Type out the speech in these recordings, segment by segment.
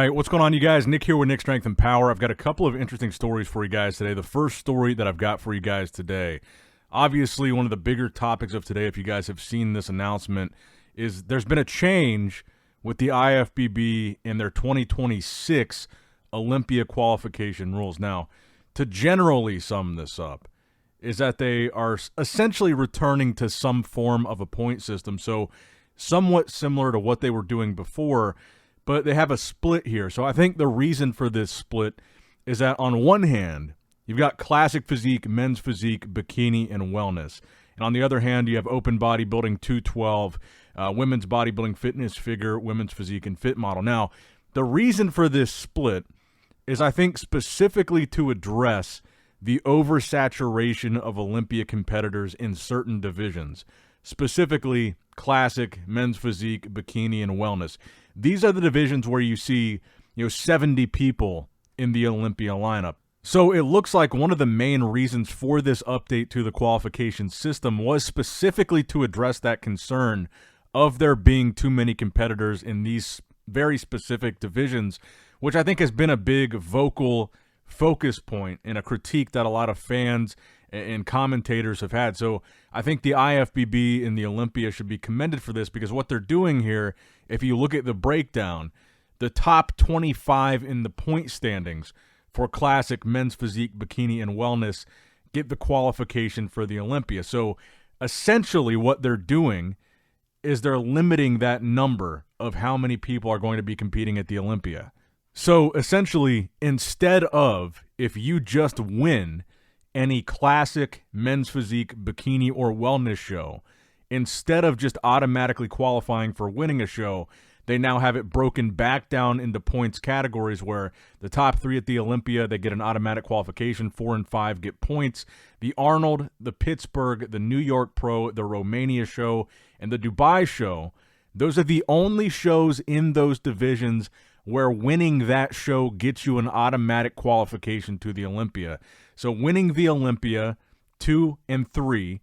right, what's going on, you guys? Nick here with Nick Strength and Power. I've got a couple of interesting stories for you guys today. The first story that I've got for you guys today, obviously one of the bigger topics of today, if you guys have seen this announcement, is there's been a change with the IFBB in their 2026 Olympia Qualification rules. Now, to generally sum this up, is that they are essentially returning to some form of a point system, so somewhat similar to what they were doing before, but they have a split here. So I think the reason for this split is that on one hand, you've got classic physique, men's physique, bikini, and wellness. And on the other hand, you have open bodybuilding 212, women's bodybuilding, fitness, figure, women's physique, and fit model. Now, the reason for this split is I think specifically to address the oversaturation of Olympia competitors in certain divisions, specifically classic, men's physique, bikini, and wellness. These are the divisions where you see, 70 people in the Olympia lineup. So it looks like one of the main reasons for this update to the qualification system was specifically to address that concern of there being too many competitors in these very specific divisions, which I think has been a big vocal focus point and a critique that a lot of fans and commentators have had. So I think the IFBB and the Olympia should be commended for this, because what they're doing here, if you look at the breakdown, the top 25 in the point standings for classic, men's physique, bikini, and wellness get the qualification for the Olympia. So essentially what they're doing is they're limiting that number of how many people are going to be competing at the Olympia. So essentially, instead of, if you just win any classic, men's physique, bikini, or wellness show, instead of just automatically qualifying for winning a show, they now have it broken back down into points categories where the top 3 at the Olympia, they get an automatic qualification, 4 and 5 get points. The Arnold, the Pittsburgh, the New York Pro, the Romania show, and the Dubai show, those are the only shows in those divisions where winning that show gets you an automatic qualification to the Olympia. So winning the Olympia 2 and 3,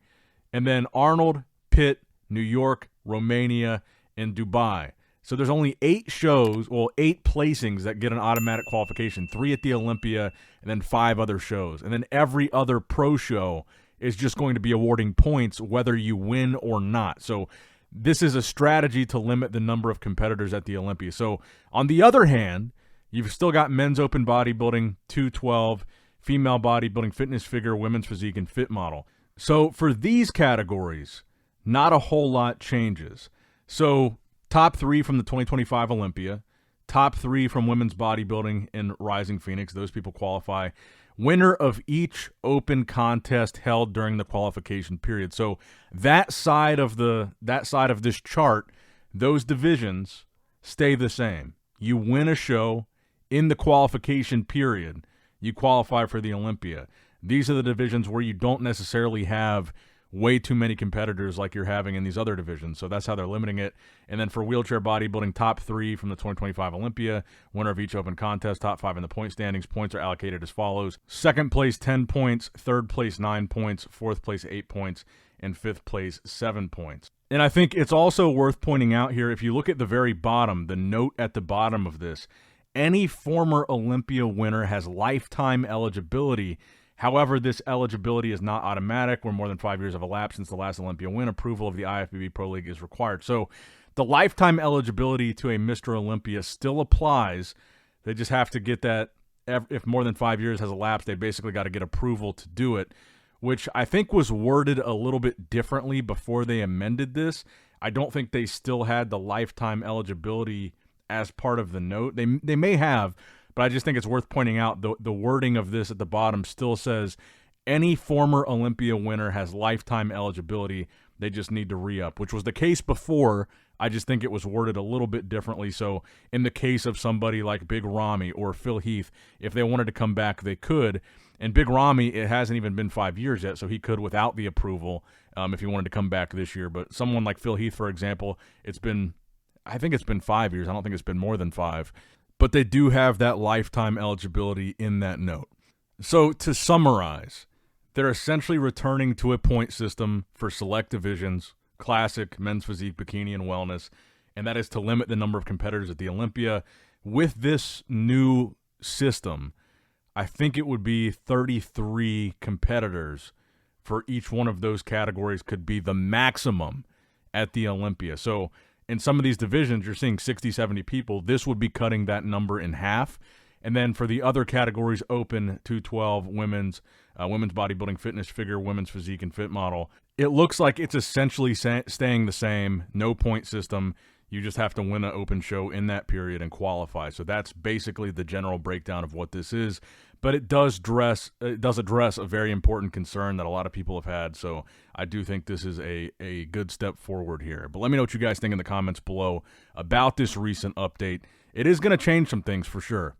and then Arnold, Pitt, New York, Romania, and Dubai. So there's only 8 shows, 8 placings that get an automatic qualification, 3 at the Olympia, and then 5 other shows. And then every other pro show is just going to be awarding points whether you win or not. So this is a strategy to limit the number of competitors at the Olympia. So on the other hand, you've still got men's open bodybuilding, 212, female bodybuilding, fitness, figure, women's physique, and fit model. So for these categories, not a whole lot changes. So top 3 from the 2025 Olympia, top 3 from women's bodybuilding and Rising Phoenix, those people qualify. Winner of each open contest held during the qualification period. So that side of this chart, those divisions stay the same. You win a show in the qualification period, you qualify for the Olympia. These are the divisions where you don't necessarily have way too many competitors like you're having in these other divisions. So that's how they're limiting it. And then for wheelchair bodybuilding, top 3 from the 2025 Olympia, winner of each open contest, top 5 in the point standings. Points are allocated as follows: second place 10 points, third place 9 points, fourth place 8 points, and fifth place 7 points. And I think it's also worth pointing out here, if you look at the very bottom, the note at the bottom of this, any former Olympia winner has lifetime eligibility. However, this eligibility is not automatic, where more than 5 years have elapsed since the last Olympia win. Approval of the IFBB Pro League is required. So the lifetime eligibility to a Mr. Olympia still applies. They just have to get that, if more than 5 years has elapsed, they basically got to get approval to do it, which I think was worded a little bit differently before they amended this. I don't think they still had the lifetime eligibility as part of the note. They may have, but I just think it's worth pointing out the wording of this at the bottom still says any former Olympia winner has lifetime eligibility. They just need to re-up, which was the case before. I just think it was worded a little bit differently. So in the case of somebody like Big Ramy or Phil Heath, if they wanted to come back, they could. And Big Ramy, it hasn't even been 5 years yet, so he could without the approval if he wanted to come back this year. But someone like Phil Heath, for example, I think it's been 5 years. I don't think it's been more than 5. But they do have that lifetime eligibility in that note. So to summarize, they're essentially returning to a point system for select divisions, classic, men's physique, bikini, and wellness, and that is to limit the number of competitors at the Olympia. With this new system, I think it would be 33 competitors for each one of those categories could be the maximum at the Olympia. So in some of these divisions, you're seeing 60, 70 people. This would be cutting that number in half. And then for the other categories, open, 212, women's bodybuilding, fitness, figure, women's physique, and fit model, it looks like it's essentially staying the same, no point system. You just have to win an open show in that period and qualify. So that's basically the general breakdown of what this is. But it does address a very important concern that a lot of people have had. So I do think this is a good step forward here. But let me know what you guys think in the comments below about this recent update. It is going to change some things for sure.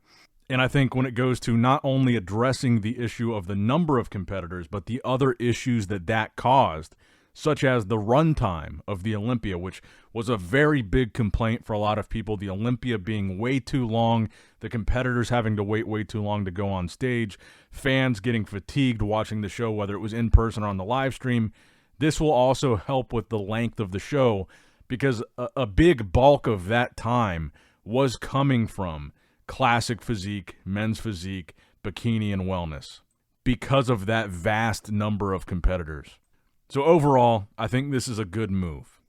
And I think when it goes to not only addressing the issue of the number of competitors, but the other issues that caused, such as the runtime of the Olympia, which was a very big complaint for a lot of people. The Olympia being way too long, the competitors having to wait way too long to go on stage, fans getting fatigued watching the show, whether it was in person or on the live stream. This will also help with the length of the show because a big bulk of that time was coming from classic physique, men's physique, bikini, and wellness because of that vast number of competitors. So overall, I think this is a good move.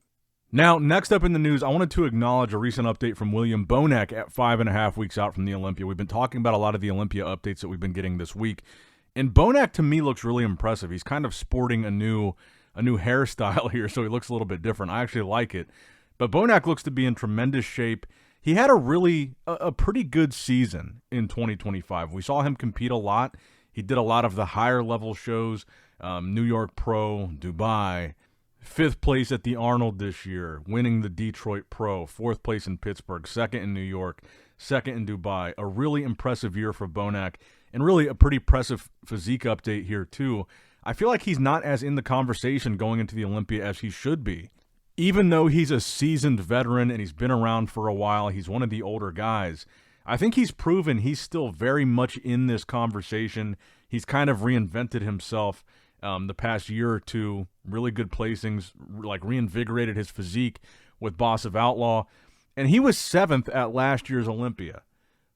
Now, next up in the news, I wanted to acknowledge a recent update from William Bonac at 5.5 weeks out from the Olympia. We've been talking about a lot of the Olympia updates that we've been getting this week, and Bonac to me looks really impressive. He's kind of sporting a new hairstyle here, so he looks a little bit different. I actually like it. But Bonac looks to be in tremendous shape. He had a pretty good season in 2025. We saw him compete a lot. He did a lot of the higher level shows, New York Pro, Dubai, 5th place at the Arnold this year, winning the Detroit Pro, 4th place in Pittsburgh, 2nd in New York, 2nd in Dubai. A really impressive year for Bonac, and really a pretty impressive physique update here too. I feel like he's not as in the conversation going into the Olympia as he should be. Even though he's a seasoned veteran and he's been around for a while, he's one of the older guys, I think he's proven he's still very much in this conversation. He's kind of reinvented himself the past year or two. Really good placings, like reinvigorated his physique with Boss of Outlaw. And he was 7th at last year's Olympia.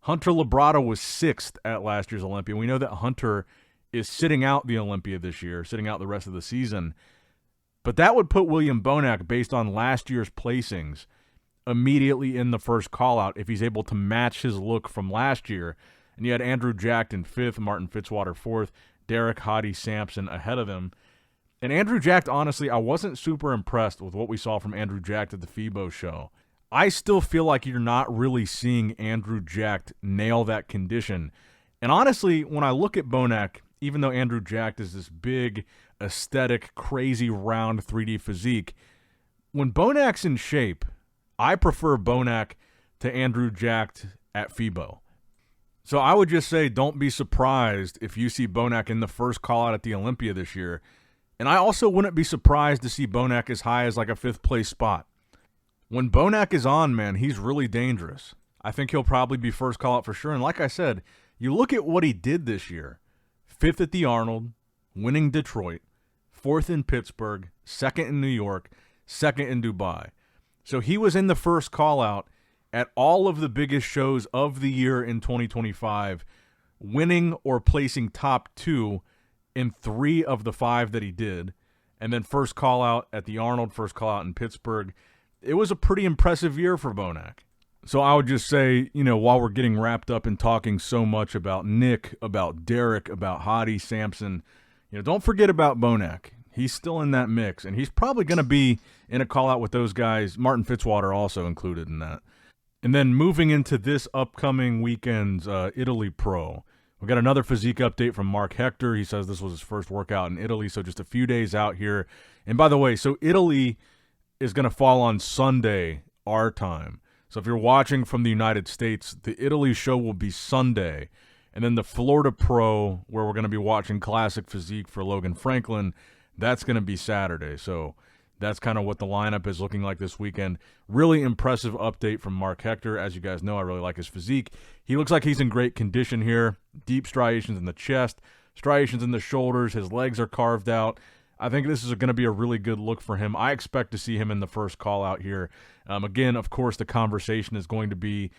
Hunter Labrada was 6th at last year's Olympia. We know that Hunter is sitting out the Olympia this year, sitting out the rest of the season. But that would put William Bonac, based on last year's placings, immediately in the first call-out if he's able to match his look from last year. And you had Andrew Jacked in 5th, Martin Fitzwater 4th, Derek Hottie Sampson ahead of him. And Andrew Jacked, honestly, I wasn't super impressed with what we saw from Andrew Jacked at the FIBO show. I still feel like you're not really seeing Andrew Jacked nail that condition. And honestly, when I look at Bonac, even though Andrew Jacked is this big, aesthetic, crazy, round 3D physique, when Bonac's in shape, I prefer Bonac to Andrew Jacked at FIBO. So I would just say don't be surprised if you see Bonac in the first call-out at the Olympia this year. And I also wouldn't be surprised to see Bonac as high as like a 5th place spot. When Bonac is on, man, he's really dangerous. I think he'll probably be first call-out for sure. And like I said, you look at what he did this year. 5th at the Arnold, winning Detroit, 4th in Pittsburgh, 2nd in New York, 2nd in Dubai. So he was in the first call-out at all of the biggest shows of the year in 2025, winning or placing top 2 in 3 of the 5 that he did. And then first call-out at the Arnold, first call-out in Pittsburgh. It was a pretty impressive year for Bonac. So I would just say, while we're getting wrapped up in talking so much about Nick, about Derek, about Hottie Sampson, don't forget about Bonac. He's still in that mix, and he's probably going to be in a call-out with those guys, Martin Fitzwater also included in that. And then moving into this upcoming weekend's Italy Pro, we got another physique update from Marc Hector. He says this was his first workout in Italy, so just a few days out here. And by the way, so Italy is going to fall on Sunday, our time. So if you're watching from the United States, the Italy show will be Sunday. And then the Florida Pro, where we're going to be watching classic physique for Logan Franklin, that's going to be Saturday. So that's kind of what the lineup is looking like this weekend. Really impressive update from Marc Hector. As you guys know, I really like his physique. He looks like he's in great condition here. Deep striations in the chest, striations in the shoulders. His legs are carved out. I think this is going to be a really good look for him. I expect to see him in the first call out here. Again, of course, the conversation is going to be,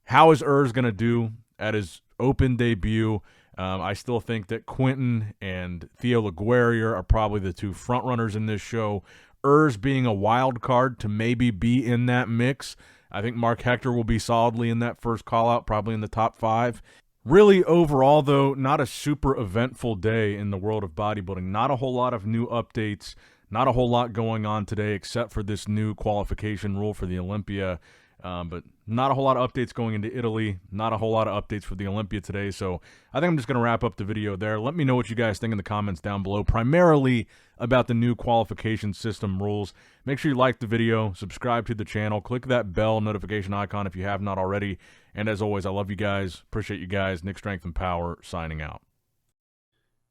How is Urs going to do at his open debut? I still think that Quentin and Theo LaGuerrier are probably the two front runners in this show. Urs being a wild card to maybe be in that mix. I think Marc Hector will be solidly in that first call-out, probably in the top 5. Really, overall, though, not a super eventful day in the world of bodybuilding. Not a whole lot of new updates. Not a whole lot going on today except for this new qualification rule for the Olympia. But not a whole lot of updates going into Italy. Not a whole lot of updates for the Olympia today. So I think I'm just going to wrap up the video there. Let me know what you guys think in the comments down below, primarily about the new qualification system rules. Make sure you like the video, subscribe to the channel, click that bell notification icon if you have not already. And as always, I love you guys. Appreciate you guys. Nick Strength and Power signing out.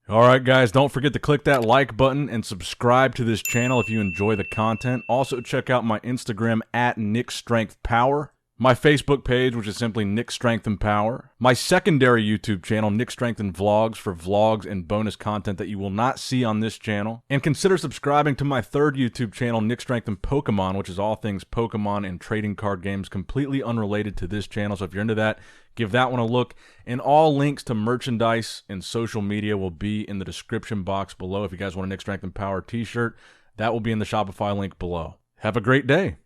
All right, guys, don't forget to click that like button and subscribe to this channel if you enjoy the content. Also, check out my Instagram at Nick Strength Power, my Facebook page, which is simply Nick Strength and Power, my secondary YouTube channel, Nick Strength and Vlogs, for vlogs and bonus content that you will not see on this channel. And consider subscribing to my third YouTube channel, Nick Strength and Pokemon, which is all things Pokemon and trading card games, completely unrelated to this channel. So if you're into that, give that one a look. And all links to merchandise and social media will be in the description box below. If you guys want a Nick Strength and Power t-shirt, that will be in the Shopify link below. Have a great day.